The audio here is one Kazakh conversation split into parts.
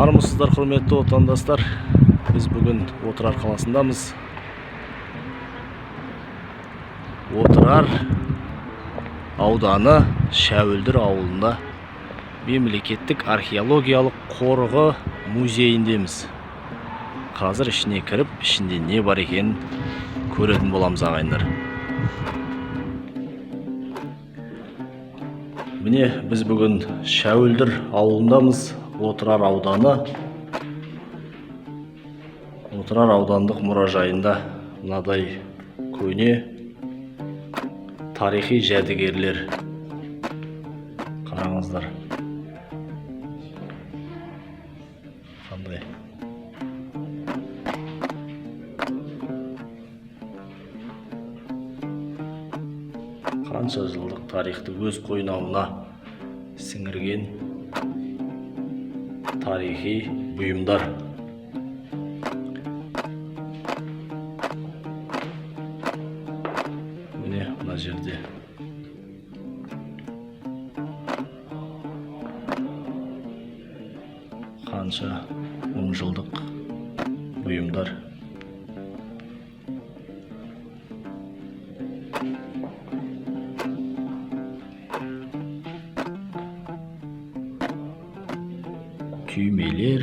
Армысыздар, құрметті отандастар. Біз бүгін Отырар қаласындамыз. Отырар ауданы Шәуілдір ауылында мемлекеттік археологиялық қорығы музейіндеміз. Қазір ішіне кіріп, ішінде не бар екенін көретін боламыз ағайындар. Міне біз бүгін Шәуілдір ауылындамыз. Отырар ауданы. Отырар аудандық мұражайында мынадай көне тарихи жәдігерлер. Қараңыздар. Қандай? Қанша жылдық тарихты өз қойнауына сіңірген тарихи бұйымдар. Міне мына жерде қанша 10 жылдық бұйымдар. Түймелер,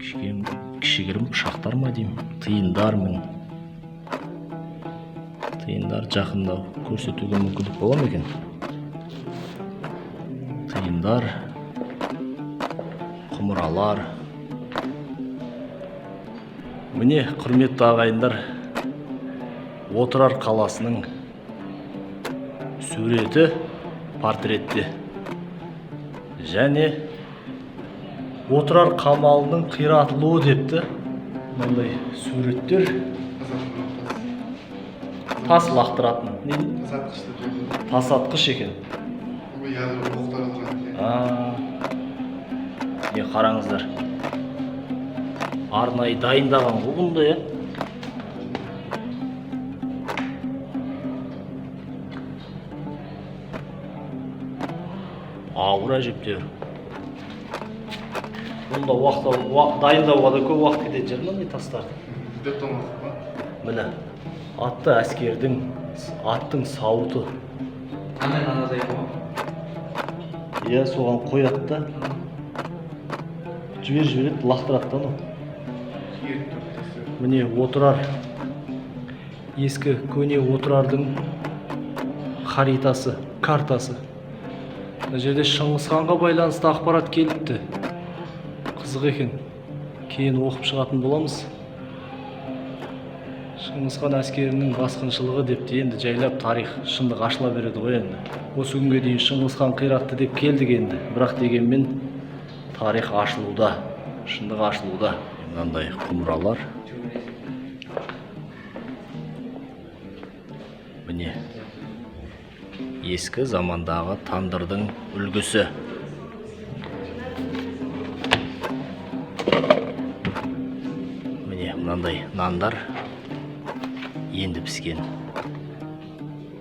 кішігірім пышақтар ма деймін, тиындар мін. Тиындар жақындау көрсетуге мүмкіндік бола ма екен? Тиындар, құмыралар. Міне, құрметті ағайындар, Отырар қаласының суреті портретте. Және Отырар қамалының қиратылуы депті. Мындай суреттер. Тас лақтыратын. Тас атқыш екен. Не қараңыздар. Арнайы дайындаған бұнда, я? Ауыр әжептер. Бұнда дайындауға да көп уақыт кететін жер мынандай тастарды. Міне, атты әскердің, аттың сауыты. Қандай нанадай ма? Иә, соған қояды да. Жібереді, лақтырады да. Міне, Отырар. Ескі көне Отырардың харитасы, картасы. Мына жерде Шыңғысханға байланысты ақпарат келіпті. Қызық екен. Кейін оқып шығатын боламыз. Шыңғысхан әскерінің басқыншылығы депті. Енді жайлап тарих шындық ашыла береді ғой енді. Осы күнге дейін Шыңғысхан қиратты деп келдік енді. Бірақ дегенмен тарих ашылуда, шындық ашылуда. Мынандай құмыралар. Міне, ескі замандағы тандырдың үлгісі. Міне, мынандай нандар. Енді піскен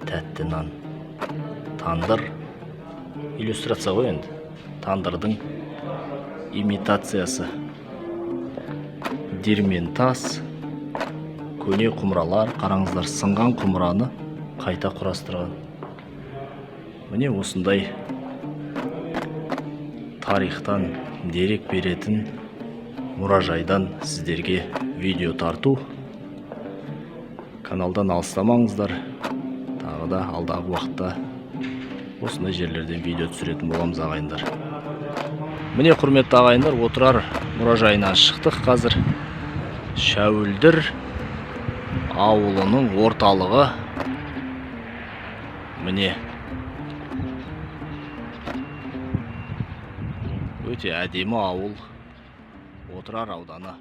тәтті нан. Тандыр иллюстрация ғой енді. Тандырдың имитациясы. Дермен тас, көне құмыралар. Қараңыздар, сынған құмыраны қайта құрастырған. Міне осындай тарихтан дерек беретін мұражайдан сіздерге видео тарту. Каналдан алыстамаңыздар. Тағы да алдағы уақытта осындай жерлерден видео түсіретін боламыз ағайындар. Міне құрметті ағайындар, Отырар мұражайынан шықтық қазір. Шәуілдір ауылының орталығы. Міне өте әдемі ауыл, Отырар ауданы.